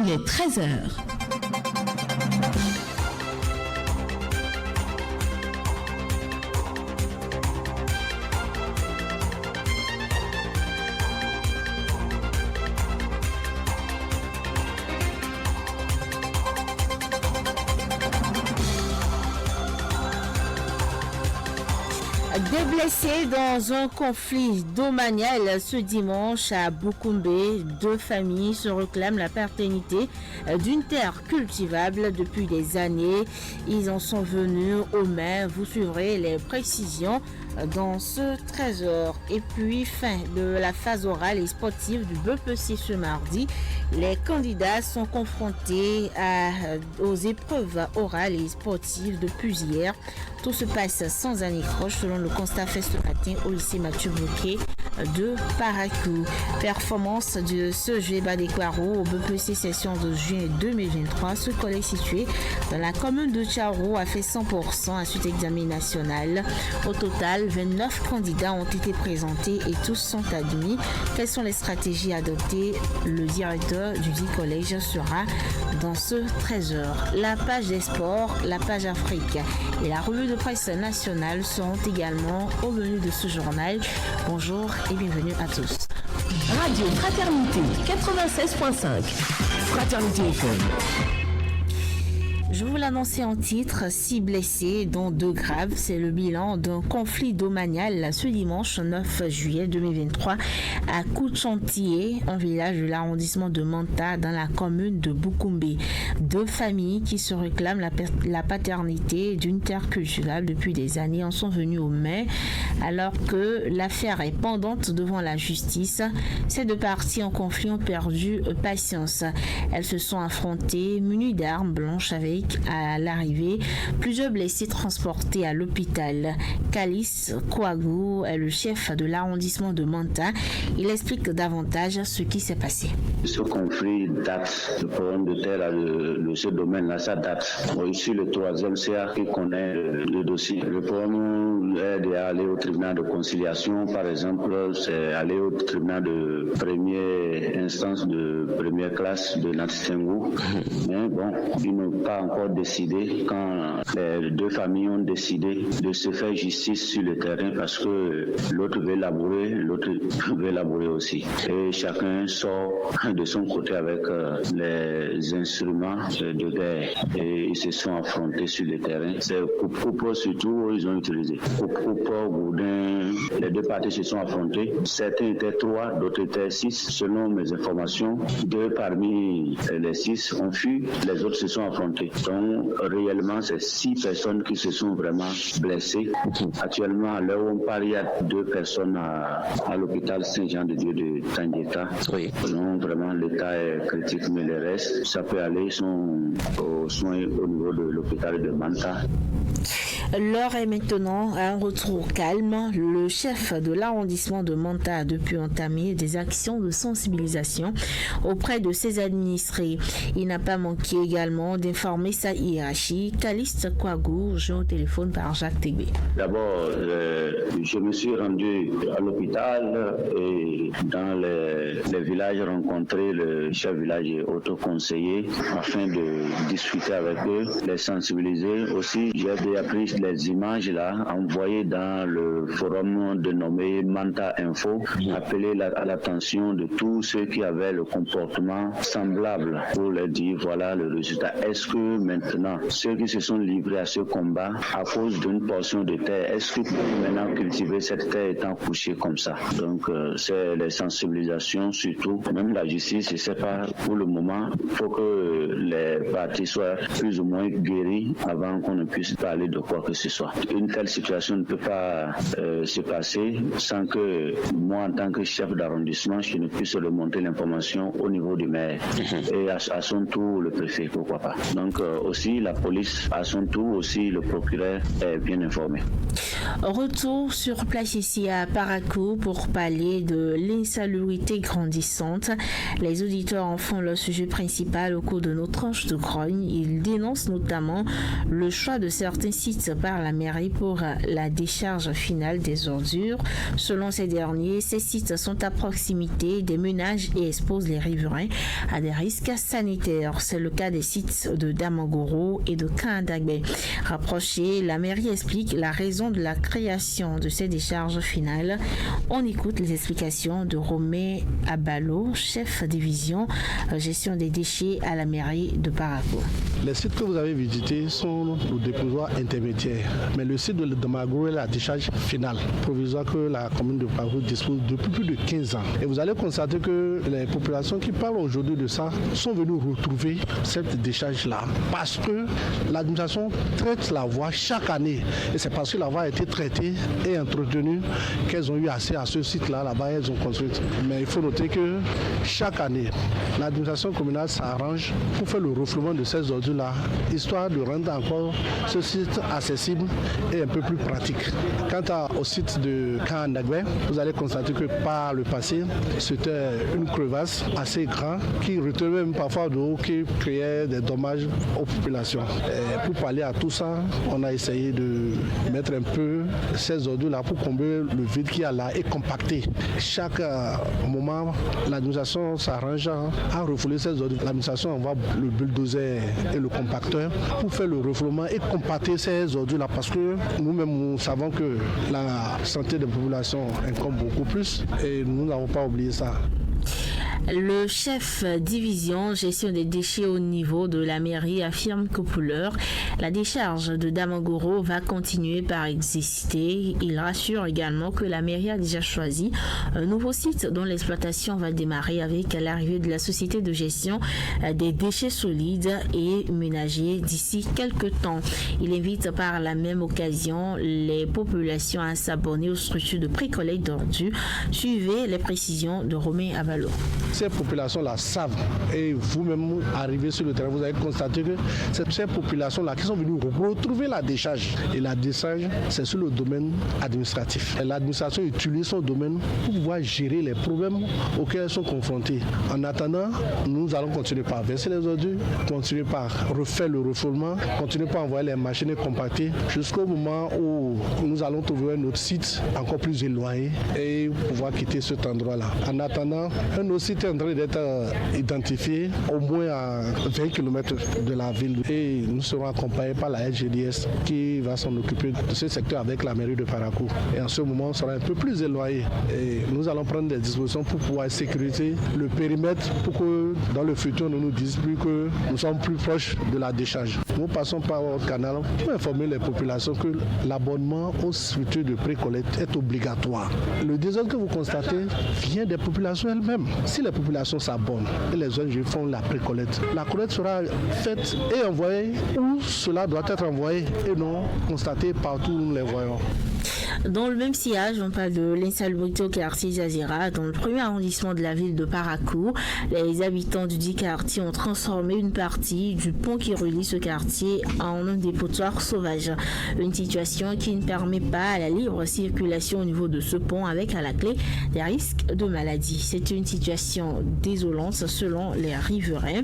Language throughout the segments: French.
Il est 13h. Des blessés dans un conflit domanial ce dimanche à Boukoumbe. Deux familles se réclament la paternité d'une terre cultivable depuis des années. Ils en sont venus aux mains. Vous suivrez les précisions dans ce 13h. Et puis, fin de la phase orale et sportive du BPC ce mardi. Les candidats sont confrontés aux épreuves orales et sportives depuis hier. Tout se passe sans anicroche selon le constat fait ce matin au lycée Mathieu Bloquet de Parakou. Performance de ce jeu Badekouaro au BPC session de juin 2023. Ce collège situé dans la commune de Tcharo a fait 100% à suite examen national. Au total, 29 candidats ont été présentés et tous sont admis. Quelles sont les stratégies adoptées? Le directeur du dit collège sera dans ce 13h. La page des sports, la page Afrique et la revue de presse nationale seront également au menu de ce journal. Bonjour et bienvenue à tous. Radio Fraternité 96.5. Fraternité FM. Je vous l'annonçais en titre, 6 blessés, dont 2 graves. C'est le bilan d'un conflit domanial ce dimanche 9 juillet 2023 à Kouchantié, un village de l'arrondissement de Manta dans la commune de Boukoumbe. Deux familles qui se réclament la paternité d'une terre cultivable depuis des années en sont venues aux mains alors que l'affaire est pendante devant la justice. Ces deux parties en conflit ont perdu patience. Elles se sont affrontées munies d'armes blanches avec à l'arrivée plusieurs blessés transportés à l'hôpital. Kalis Kouagou est le chef de l'arrondissement de Manta. Il explique davantage ce qui s'est passé. Ce conflit date, le problème de terre de ce domaine-là, ça date. Ici, le 3e CA qui connaît le dossier. Le problème est d'aller au tribunal de conciliation, par exemple, c'est aller au tribunal de première instance de première classe de Natitengo. Mais bon, ils n'ont pas encore décidé. Quand les deux familles ont décidé de se faire justice sur le terrain parce que l'autre veut labourer, l'autre veut labourer aussi. Et chacun sort de son côté avec les instruments de guerre et ils se sont affrontés sur le terrain. C'est coupe surtout, ils ont utilisé. Coupe, gourdin, les deux parties se sont affrontés. Certains étaient 3, d'autres étaient 6. Selon mes informations, 2 parmi les 6 ont fui, les autres se sont affrontés. Donc, réellement, c'est 6 personnes qui se sont vraiment blessées. Actuellement, à l'heure où on parle, il y a 2 personnes à l'hôpital Saint-Jean-de-Dieu de Tandieta. Oui. Donc, vraiment, l'état est critique, mais le reste, ça peut aller, ils sont aux soins au niveau de l'hôpital de Manta. L'heure est maintenant à un retour calme. Le chef de l'arrondissement de Manta a depuis entamé des actions de sensibilisation auprès de ses administrés. Il n'a pas manqué également d'informer sa hiérarchie. Caliste Kouagou, joint au téléphone par Jacques Tégbé. D'abord, je me suis rendu à l'hôpital et dans les villages rencontré le chef village et autoconseiller afin de discuter avec eux, les sensibiliser. Aussi, j'ai déjà pris les images là envoyées dans le forum dénommé Manta Info, appeler à l'attention de tous ceux qui avaient le comportement semblable pour leur dire voilà le résultat. Est-ce que maintenant ceux qui se sont livrés à ce combat à cause d'une portion de terre, est-ce qu'ils peuvent maintenant cultiver cette terre étant couchée comme ça? Donc c'est les sensibilisations surtout, même la justice, je ne sais pas pour le moment, il faut que les parties soient plus ou moins guéries avant qu'on ne puisse parler de quoi que ce soit. Une telle situation ne peut pas se passer sans que moi, en tant que chef d'arrondissement, je ne puisse remonter l'information au niveau du maire et à son tour le préfet, pourquoi pas. Donc aussi la police, à son tour aussi le procureur est bien informé. Retour sur place ici à Parakou pour parler de l'insalubrité grandissante. Les auditeurs en font le sujet principal au cours de nos tranches de grogne. Ils dénoncent notamment le choix de certains sites par la mairie pour la décharge finale des ordures. Selon ces derniers, ces sites sont à proximité des ménages et exposent les riverains à des risques sanitaires. C'est le cas des sites de Damangoro et de Kandagbe. Rapprochés, la mairie explique la raison de la création de ces décharges finales. On écoute les explications de Romain Abalo, chef division gestion des déchets à la mairie de Parakou. Les sites que vous avez visités sont le dépotoir intermédiaire, mais le site de Damangoro est la décharge finale, provisoire que la commune de Parakou dispose depuis plus de 15 ans. Et vous allez constater que les populations qui parlent aujourd'hui de ça sont venues retrouver cette décharge-là parce que l'administration traite la voie chaque année. Et c'est parce que la voie a été traitée et entretenue qu'elles ont eu accès à ce site-là, là-bas elles ont construit. Mais il faut noter que chaque année, l'administration communale s'arrange pour faire le refoulement de ces ordures-là, histoire de rendre encore ce site accessible et un peu plus pratique. Quant au site de Kandagbe, vous allez constater que par le passé, c'était une crevasse assez grande qui retenait même parfois de l'eau qui créait des dommages aux populations. Et pour pallier à tout ça, on a essayé de mettre un peu ces ordures-là pour combler le vide qu'il y a là et compacter. Chaque moment, l'administration s'arrange à refouler ces ordures. L'administration envoie le bulldozer et le compacteur pour faire le refoulement et compacter ces ordures-là parce que nous-mêmes, nous savons que la santé des populations incombe beaucoup plus et nous n'avons pas oublié ça. Le chef division gestion des déchets au niveau de la mairie affirme que pour l'heure, la décharge de Damangoro va continuer par exister. Il rassure également que la mairie a déjà choisi un nouveau site dont l'exploitation va démarrer avec l'arrivée de la société de gestion des déchets solides et ménagers d'ici quelques temps. Il invite par la même occasion les populations à s'abonner aux structures de pré-collecte d'ordures. Suivez les précisions de Romain Abalo. Ces populations-là savent, et vous-même arrivez sur le terrain, vous avez constaté que c'est ces populations-là qui sont venues retrouver la décharge. Et la décharge, c'est sur le domaine administratif. Et l'administration utilise son domaine pour pouvoir gérer les problèmes auxquels elles sont confrontées. En attendant, nous allons continuer par verser les ordures, continuer par refaire le refoulement, continuer par envoyer les machines compactées jusqu'au moment où nous allons trouver un autre site encore plus éloigné et pouvoir quitter cet endroit-là. En attendant, un autre site est en train d'être identifié au moins à 20 km de la ville et nous serons accompagnés par la SGDS qui va s'en occuper de ce secteur avec la mairie de Parakou. Et en ce moment, on sera un peu plus éloigné et nous allons prendre des dispositions pour pouvoir sécuriser le périmètre pour que dans le futur, on ne nous dise plus que nous sommes plus proches de la décharge. Nous passons par votre canal pour informer les populations que l'abonnement aux structures de pré-collecte est obligatoire. Le désordre que vous constatez vient des populations elles-mêmes. Si les populations s'abonnent et les ONG font la pré-collecte, la collecte sera faite et envoyée où cela doit être envoyé et non constaté partout où nous les voyons. Dans le même sillage, on parle de l'insalubrité au quartier Jazira. Dans le premier arrondissement de la ville de Parakou, les habitants du dit quartier ont transformé une partie du pont qui relie ce quartier en un dépotoir sauvage. Une situation qui ne permet pas à la libre circulation au niveau de ce pont avec à la clé des risques de maladie. C'est une situation désolante selon les riverains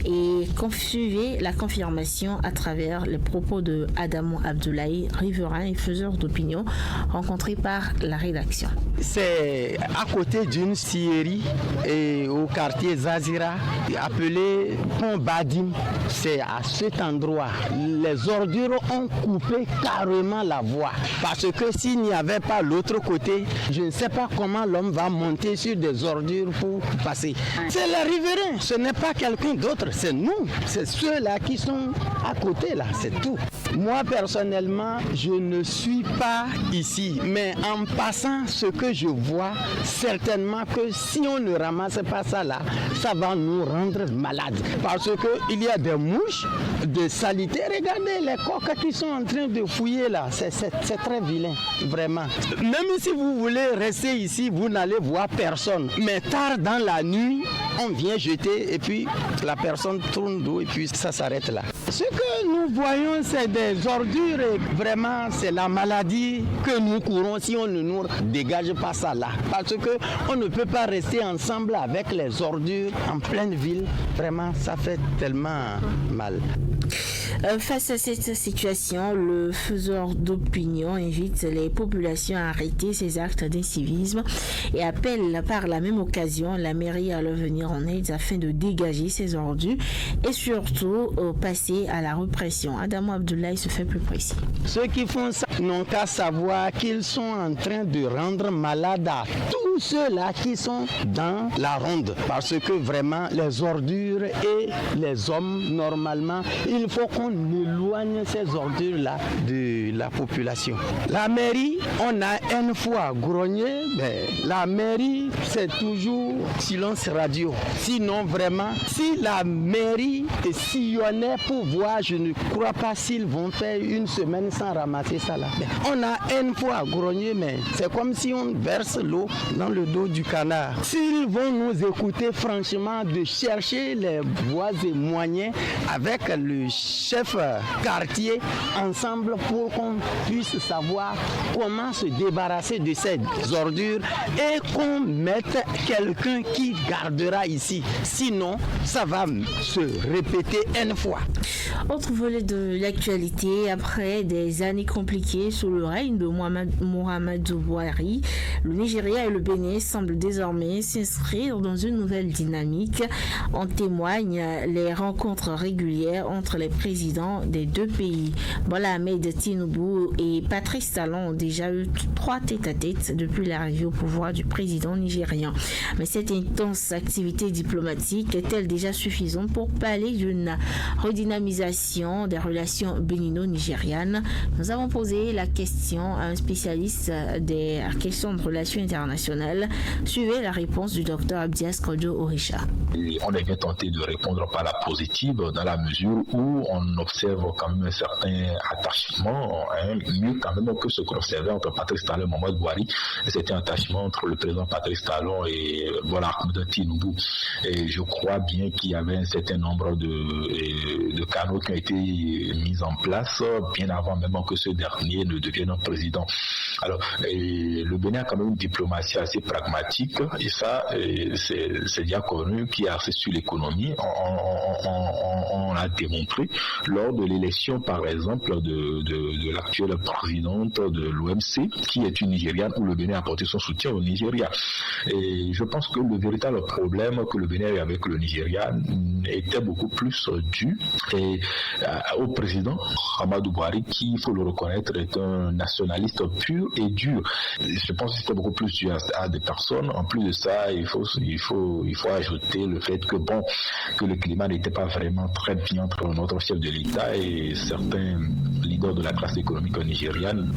et suivez la confirmation à travers les propos de Adamo Abdoulaye, riverain et faiseur d'opinion, rencontré par la rédaction. C'est à côté d'une scierie et au quartier Zazira, appelé Pont Badim. C'est à cet endroit. Les ordures ont coupé carrément la voie. Parce que s'il n'y avait pas l'autre côté, je ne sais pas comment l'homme va monter sur des ordures pour passer. C'est les riverains, ce n'est pas quelqu'un d'autre, c'est nous. C'est ceux-là qui sont à côté là, c'est tout. Moi personnellement, je ne suis pas ici, mais en passant ce que je vois, certainement que si on ne ramasse pas ça là, ça va nous rendre malades. Parce qu'il y a des mouches, des saletés. Regardez les coqs qui sont en train de fouiller là, c'est très vilain, vraiment. Même si vous voulez rester ici, vous n'allez voir personne. Mais tard dans la nuit, on vient jeter et puis la personne tourne d'eau et puis ça s'arrête là. Ce que nous voyons, c'est des ordures et vraiment, c'est la maladie que nous courons si on ne nous dégage pas ça là. Parce qu'on ne peut pas rester ensemble avec les ordures en pleine ville. Vraiment, ça fait tellement mal. Face à cette situation, le faiseur d'opinion invite les populations à arrêter ces actes d'incivisme et appelle par la même occasion la mairie à leur venir en aide afin de dégager ces ordures et surtout passer à la répression. Adamo Abdoulaye se fait plus précis. Ceux qui font ça n'ont qu'à savoir qu'ils sont en train de rendre malade à tous ceux-là qui sont dans la ronde. Parce que vraiment, les ordures et les hommes, normalement, il faut qu'on éloigne ces ordures-là de la population. La mairie, on a une fois grogné, mais la mairie, c'est toujours silence radio. Sinon, vraiment, si la mairie sillonnait pour voir, je ne crois pas s'ils vont faire une semaine sans ramasser ça là. Mais on a une fois grogné, mais c'est comme si on verse l'eau dans le dos du canard. S'ils vont nous écouter, franchement, de chercher les voies et moyens avec le chef quartier ensemble pour qu'on puisse savoir comment se débarrasser de ces ordures et qu'on mette quelqu'un qui gardera ici. Sinon, ça va se répéter une fois. Autre volet de l'actualité, après des années compliquées sous le règne de Muhammadu Buhari, le Nigeria et le Bénin semblent désormais s'inscrire dans une nouvelle dynamique. En témoignent les rencontres régulières entre les présidents des deux pays. Bola Ahmed Tinubu et Patrice Talon ont déjà eu 3 tête-à-tête depuis l'arrivée au pouvoir du président nigérian. Mais cette intense activité diplomatique est-elle déjà suffisante pour parler d'une redynamisation des relations bénino-nigérianes? Nous avons posé la question à un spécialiste des questions de relations internationales. Suivez la réponse du docteur Abdias Kojo Orisha. On est bien tenté de répondre par la positive dans la mesure où on observe quand même un certain attachement, mieux quand même que ce qu'on observait entre Patrice Talon et Muhammadu Buhari. C'était un attachement entre le président Patrice Talon et Ahmed Tinubu. Et je crois bien qu'il y avait un certain nombre de canaux qui ont été mis en place bien avant même que ce dernier ne devienne un président. Alors, le Bénin a quand même une diplomatie assez pragmatique et ça, c'est bien connu, qui est axé sur l'économie. On l'a démontré lors de l'élection, par exemple, de l'actuelle présidente de l'OMC, qui est une Nigériane, où le Bénin a apporté son soutien au Nigeria. Et je pense que le véritable problème que le Bénin a eu avec le Nigeria était beaucoup plus dû au président Muhammadu Buhari, qui, il faut le reconnaître, est un nationaliste pur et dur. Je pense que c'était beaucoup plus dû à des personnes. En plus de ça, il faut ajouter le fait que le climat n'était pas vraiment très bien entre notre chef de l'État et certains leaders de la classe économique nigériane.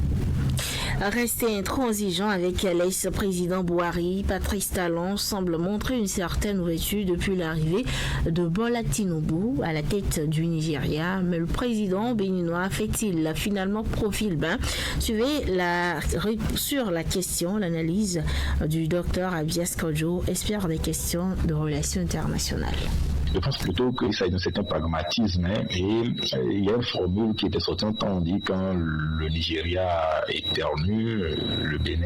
Rester intransigeant avec l'ex-président Buhari, Patrice Talon semble montrer une certaine ouverture depuis l'arrivée de Bola Tinubu à la tête du Nigeria. Mais le président béninois fait-il finalement profil bas? Suivez sur la question l'analyse du docteur Abdias Kojo, expert des questions de relations internationales. Je pense plutôt qu'il s'agit d'un certain pragmatisme. Et il y a une formule qui était sortie un temps, on dit quand le Nigeria éternue, le Bénin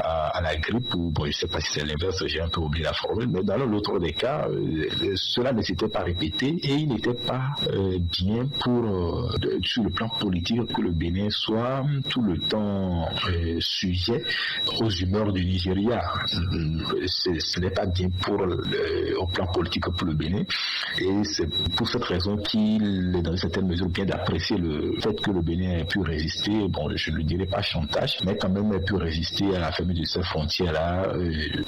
a la grippe, ou je ne sais pas si c'est l'inverse, j'ai un peu oublié la formule, mais dans l'autre des cas, cela ne s'était pas répété et il n'était pas bien sur le plan politique, que le Bénin soit tout le temps sujet aux humeurs du Nigeria. Ce n'est pas bien au plan politique pour le Bénin. Et c'est pour cette raison qu'il est dans une certaine mesure bien d'apprécier le fait que le Bénin ait pu résister, je ne le dirais pas chantage, mais quand même ait pu résister à la fermeture de ces frontières-là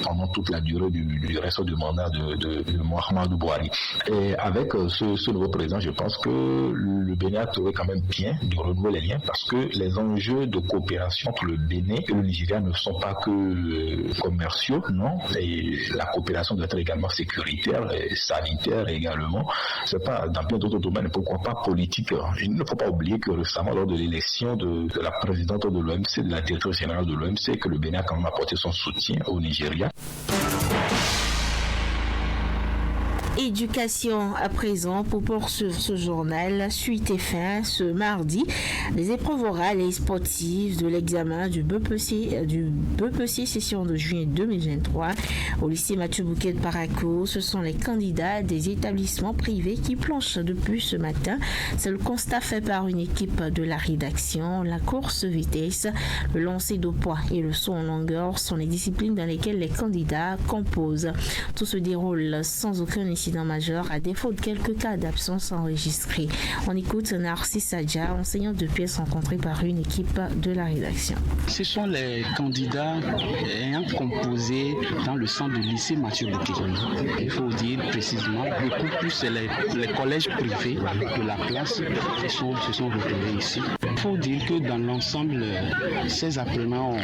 pendant toute la durée du reste du mandat de Muhammadu Buhari. Et avec ce nouveau président, je pense que le Bénin a trouvé quand même bien de renouer les liens parce que les enjeux de coopération entre le Bénin et le Nigeria ne sont pas que commerciaux, non, et la coopération doit être également sécuritaire et sanitaire également. C'est pas dans bien d'autres domaines, pourquoi pas politique. Il ne faut pas oublier que récemment, lors de l'élection de la présidente de l'OMC, de la directrice générale de l'OMC, que le Bénin a quand même apporté son soutien au Nigeria. Et l'éducation à présent pour poursuivre ce journal. Suite et fin ce mardi, les épreuves orales et sportives de l'examen du BEPC session de juin 2023 au lycée Mathieu Bouquet de Paraco. Ce sont les candidats des établissements privés qui planchent depuis ce matin. C'est le constat fait par une équipe de la rédaction. La course vitesse, le lancer de poids et le saut en longueur sont les disciplines dans lesquelles les candidats composent. Tout se déroule sans aucun incident majeur à défaut de quelques cas d'absence enregistrés. On écoute Narcisse Adja, enseignant de pièces rencontré par une équipe de la rédaction. Ce sont les candidats ayant composé dans le centre du lycée Mathieu Bouquet. Il faut dire précisément, beaucoup plus c'est les collèges privés de la place se sont retrouvés ici. Il faut dire que dans l'ensemble, ces apprenants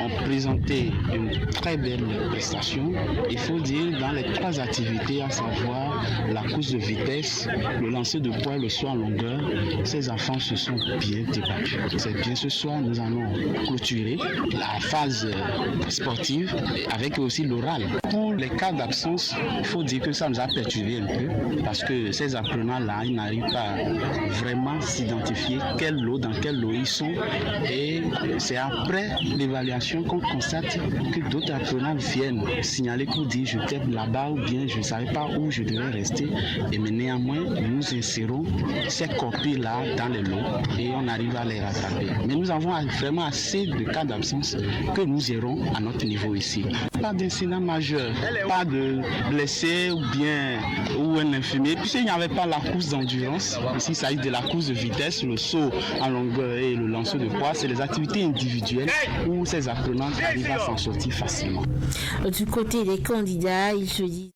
ont présenté une très belle prestation. Il faut dire dans les trois activités, à savoir la course de vitesse, le lancer de poids et le saut en longueur, ces enfants se sont bien débattus. C'est bien ce soir, nous allons clôturer la phase sportive avec aussi l'oral. Pour les cas d'absence, il faut dire que ça nous a perturbé un peu parce que ces apprenants-là, ils n'arrivent pas vraiment s'identifier dans quel lot ils sont, et c'est après l'évaluation qu'on constate que d'autres apprenants viennent signaler qu'on dit je t'aide là-bas ou bien je ne savais pas où je devais rester, mais néanmoins nous insérons ces copies-là dans les lots et on arrive à les rattraper. Mais nous avons vraiment assez de cas d'absence que nous irons à notre niveau ici. Pas d'incident majeur, pas de blessés ou un infirmier, puisqu'il n'y avait pas la course d'endurance. Ici, il s'agit de la course de vitesse, le saut en longueur et le lancer de poids. C'est les activités individuelles où ces apprenants arrivent à s'en sortir facilement. Du côté des candidats, il se dit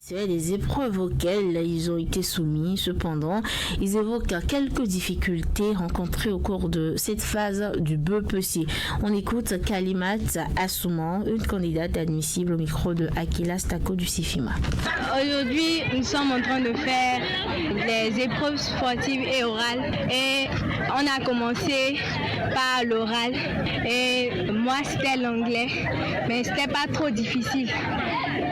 des épreuves auxquelles ils ont été soumis. Cependant, ils évoquent quelques difficultés rencontrées au cours de cette phase du BEPC. On écoute Kalimat Assouman, une candidate admissible au micro de Akila Stako du CIFIMA. Aujourd'hui, nous sommes en train de faire les épreuves sportives et orales. Et on a commencé par l'oral. Et moi, c'était l'anglais. Mais c'était pas trop difficile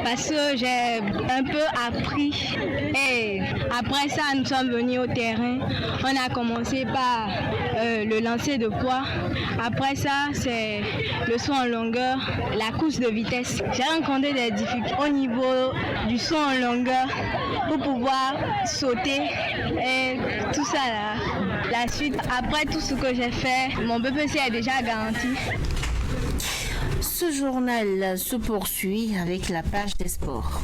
parce que j'ai un peu appris, et après ça nous sommes venus au terrain. On a commencé par le lancer de poids, après ça c'est le saut en longueur, la course de vitesse. J'ai rencontré des difficultés au niveau du saut en longueur pour pouvoir sauter et tout ça là. La suite, après tout ce que j'ai fait, mon BPC est déjà garanti. Ce journal se poursuit avec la page des sports.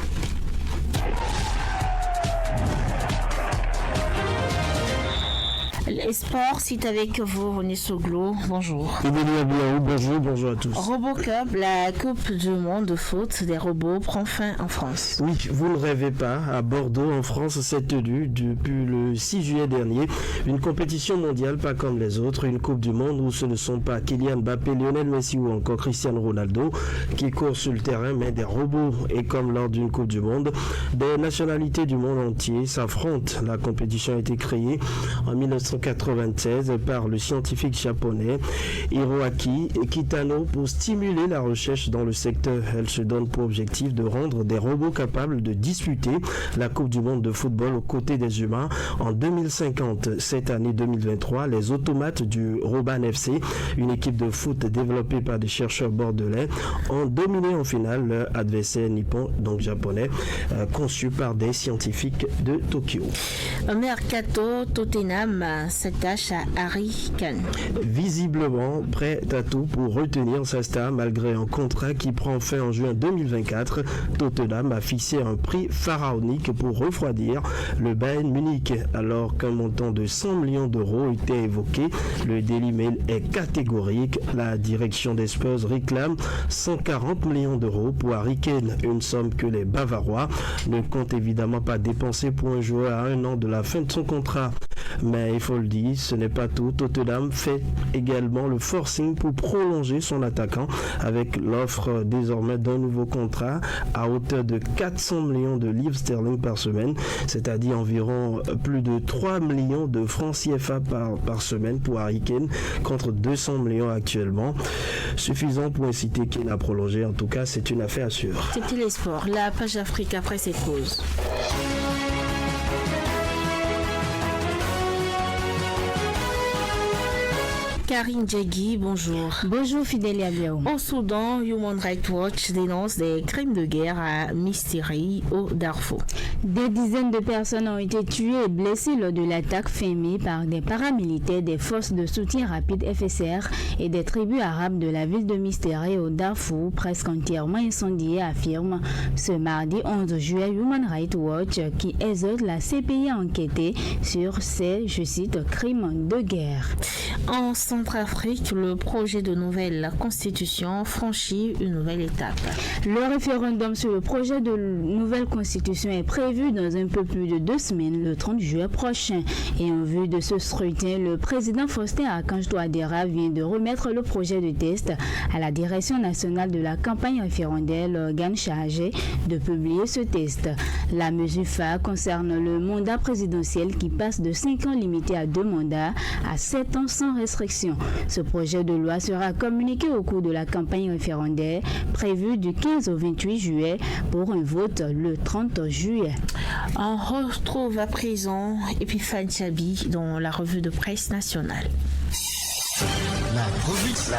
Les sports, c'est avec vous, René Soglo. Bonjour. Bonjour à tous. RoboCup, la Coupe du monde de foot des robots, prend fin en France. Oui, vous ne rêvez pas. À Bordeaux, en France, s'est tenue depuis le 6 juillet dernier une compétition mondiale pas comme les autres. Une Coupe du monde où ce ne sont pas Kylian Mbappé, Lionel Messi ou encore Cristiano Ronaldo qui courent sur le terrain, mais des robots. Et comme lors d'une Coupe du monde, des nationalités du monde entier s'affrontent. La compétition a été créée en 1996 par le scientifique japonais Hiroaki Kitano pour stimuler la recherche dans le secteur. Elle se donne pour objectif de rendre des robots capables de disputer la Coupe du monde de football aux côtés des humains en 2050. Cette année 2023, les automates du Roban FC, une équipe de foot développée par des chercheurs bordelais, ont dominé en finale leur adversaire nippon, donc japonais, conçu par des scientifiques de Tokyo. Mercato, Tottenham s'attache à Harry Kane. Visiblement prêt à tout pour retenir sa star malgré un contrat qui prend fin en juin 2024. Tottenham a fixé un prix pharaonique pour refroidir le Bayern Munich. Alors qu'un montant de 100 millions d'euros était évoqué, le Daily Mail est catégorique. La direction des Spurs réclame 140 millions d'euros pour Harry Kane, une somme que les Bavarois ne comptent évidemment pas dépenser pour un joueur à un an de la fin de son contrat. Mais il faut le dire, ce n'est pas tout. Tottenham fait également le forcing pour prolonger son attaquant avec l'offre désormais d'un nouveau contrat à hauteur de 400 millions de livres sterling par semaine, c'est-à-dire environ plus de 3 millions de francs CFA par semaine pour Harry Kane contre 200 millions actuellement. Suffisant pour inciter Kane à prolonger. En tout cas, c'est une affaire sûre. C'était les sports. La page Afrique après cette pause. Karine Djegui, bonjour. Bonjour Fidèle Abiao. Au Soudan, Human Rights Watch dénonce des crimes de guerre à Mistiri, au Darfour. Des dizaines de personnes ont été tuées et blessées lors de l'attaque fin mai par des paramilitaires des forces de soutien rapide FSR et des tribus arabes de la ville de Mistiri au Darfour, presque entièrement incendiée, affirme ce mardi 11 juillet Human Rights Watch, qui exhorte la CPI à enquêter sur ces, je cite, crimes de guerre. En Centrafrique, le projet de nouvelle constitution franchit une nouvelle étape. Le référendum sur le projet de nouvelle constitution est prévu dans un peu plus de 2 semaines, le 30 juillet prochain. Et en vue de ce scrutin, le président Faustin Archange Touadéra vient de remettre le projet de test à la direction nationale de la campagne référendaire, l'organe chargé de publier ce test. La mesure phare concerne le mandat présidentiel qui passe de 5 ans limité à 2 mandats à 7 ans sans restriction. Ce projet de loi sera communiqué au cours de la campagne référendaire prévue du 15 au 28 juillet pour un vote le 30 juillet. On retrouve à présent Epiphane Chabi dans la revue de presse nationale. La revue de presse.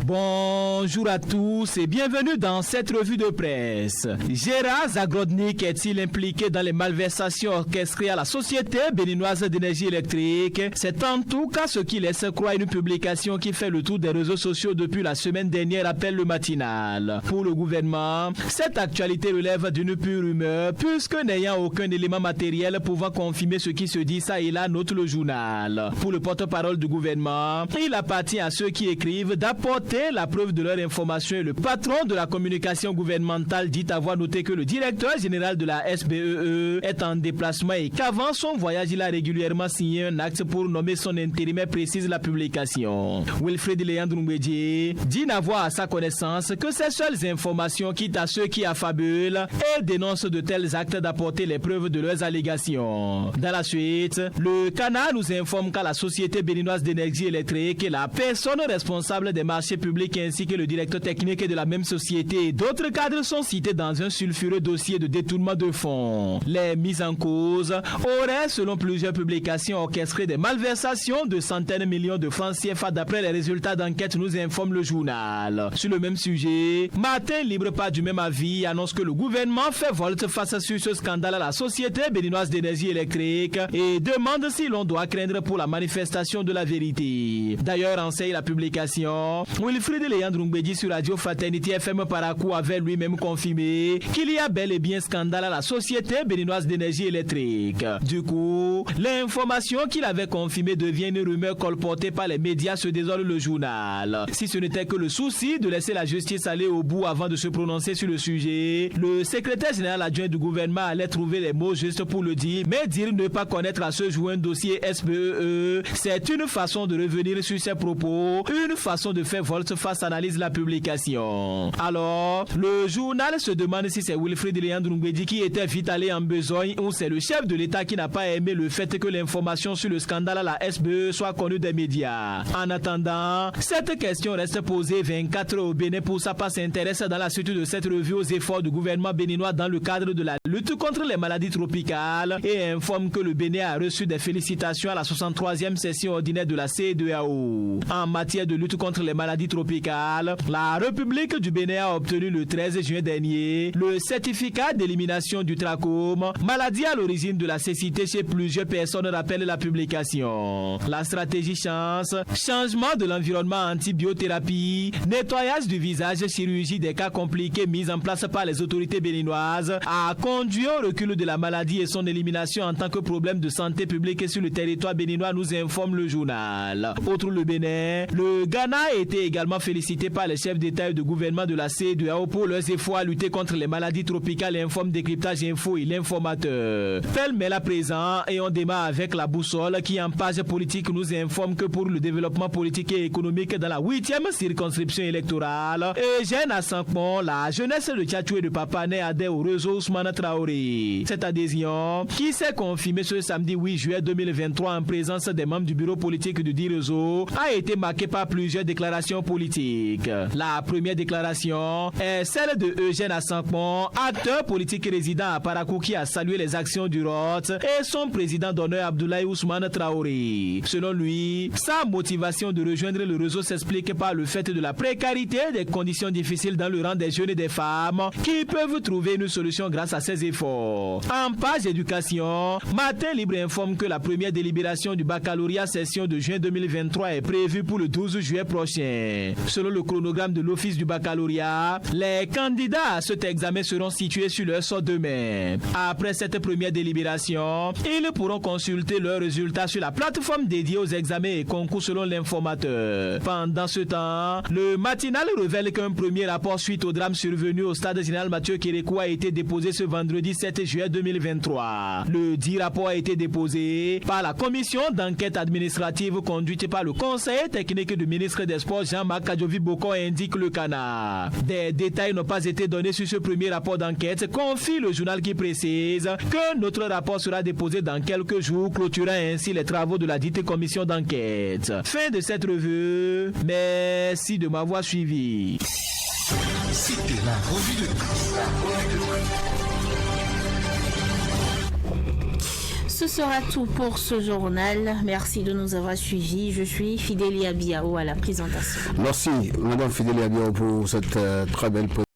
Bonjour à tous et bienvenue dans cette revue de presse. Gérard Zagrodnik est-il impliqué dans les malversations orchestrées à la Société béninoise d'énergie électrique? C'est en tout cas ce qui laisse croire une publication qui fait le tour des réseaux sociaux depuis la semaine dernière, appelle le matinal. Pour le gouvernement, cette actualité relève d'une pure rumeur, puisque n'ayant aucun élément matériel pouvant confirmer ce qui se dit ça et là, note le journal. Pour le porte-parole du gouvernement, il appartient à ceux qui écrivent d'apporter la preuve de leur information et le patron de la communication gouvernementale dit avoir noté que le directeur général de la SBEE est en déplacement et qu'avant son voyage, il a régulièrement signé un acte pour nommer son intérimaire, précise la publication. Wilfred Léandre Mbedje dit n'avoir à sa connaissance que ces seules informations, quitte à ceux qui affabulent et dénoncent de tels actes d'apporter les preuves de leurs allégations. Dans la suite, le canal nous informe qu'à la Société béninoise d'énergie électrique, la personne responsable des marchés publics ainsi que le directeur technique de la même société et d'autres cadres sont cités dans un sulfureux dossier de détournement de fonds. Les mises en cause auraient, selon plusieurs publications, orchestré des malversations de centaines de millions de francs CFA d'après les résultats d'enquête, nous informe le journal. Sur le même sujet, Martin Libre, pas du même avis, annonce que le gouvernement fait volte-face sur ce scandale à la Société béninoise d'énergie électrique et demande si l'on doit craindre pour la manifestation de la vérité. D'ailleurs, enseigne la publication, Wilfrid Léandre Mbedji sur Radio Fraternité FM Parakou avait lui-même confirmé qu'il y a bel et bien scandale à la Société béninoise d'énergie électrique. Du coup, l'information qu'il avait confirmée devient une rumeur colportée par les médias, se désole le journal. Si ce n'était que le souci de laisser la justice aller au bout avant de se prononcer sur le sujet, le secrétaire général adjoint du gouvernement allait trouver les mots justes pour le dire, mais dire ne pas connaître à ce jour un dossier SBEE, c'est une façon de revenir sur ses propos, une façon de faire volte-face, analyse la publication. Alors, le journal se demande si c'est Wilfrid Léandre Mbedji qui était vite allé en besogne ou c'est le chef de l'État qui n'a pas aimé le fait que l'information sur le scandale à la SBE soit connue des médias. En attendant, cette question reste posée 24 heures au Bénin. Pour sa part, s'intéresse dans la suite de cette revue aux efforts du gouvernement béninois dans le cadre de la lutte contre les maladies tropicales et informe que le Bénin a reçu des félicitations à la 63e session ordinaire de la CEDEAO. En matière de lutte contre les maladies tropicales, la République du Bénin a obtenu le 13 juin dernier le certificat d'élimination du trachome, maladie à l'origine de la cécité chez plusieurs personnes, rappelle la publication. La stratégie chance, changement de l'environnement, antibiothérapie, nettoyage du visage, chirurgie des cas compliqués mise en place par les autorités béninoises a conduit au recul de la maladie et son élimination en tant que problème de santé publique sur le territoire béninois, nous informe le journal. Outre le Bénin, le Ghana a été également félicité par les chefs d'État et de gouvernement de la CEDEAO pour leurs efforts à lutter contre les maladies tropicales, informe Décryptage Info et l'informateur. Pêle-mêle à présent et on démarre avec la boussole qui en page politique nous informe que pour le développement politique et économique dans la 8e circonscription électorale, Eugène Asankpon, la jeunesse de Tchatchou et de Papané adhère au réseau Ousmane Traoré. Cette adhésion, qui s'est confirmée ce samedi 8 juillet 2023 en présence des membres du bureau politique du dit réseau, a été marquée par plusieurs déclarations politiques. La première déclaration est celle de Eugène Asankpon, acteur politique résident à Parakou, qui a salué les actions du ROT et son président d'honneur Abdoulaye Ousmane Traoré. Selon lui, sa motivation de rejoindre le réseau s'explique par le fait de la précarité, des conditions difficiles dans le rang des jeunes et des femmes qui peuvent trouver une solution grâce à ses efforts. En page éducation, Matin Libre informe que la première délibération du baccalauréat session de juin 2023 est prévue pour le 12 juillet prochain. Selon le chronogramme de l'office du baccalauréat, les candidats à cet examen seront situés sur leur sort demain. Après cette première délibération, ils pourront consulter leurs résultats sur la plateforme dédiée aux examens et concours selon l'informateur. Pendant ce temps, le matinal révèle qu'un premier rapport suite au drame survenu au stade général Mathieu Kérékou a été déposé ce vendredi 7 juillet 2023. Le dit rapport a été déposé par la commission d'enquête administrative conduite par le conseiller technique du ministre des Sports Jean-Marc Kadjovi Boko, indique le Canard. Des détails n'ont pas été donnés sur ce premier rapport d'enquête, confie le journal qui précise que notre rapport sera déposé dans quelques jours, clôturant ainsi les travaux de la dite commission d'enquête. Fin de cette revue. Merci de m'avoir suivi. C'était la revue de presse. Ce sera tout pour ce journal. Merci de nous avoir suivis. Je suis Fidélia Biao à la présentation. Merci, Madame Fidélia Biao, pour cette très belle présentation.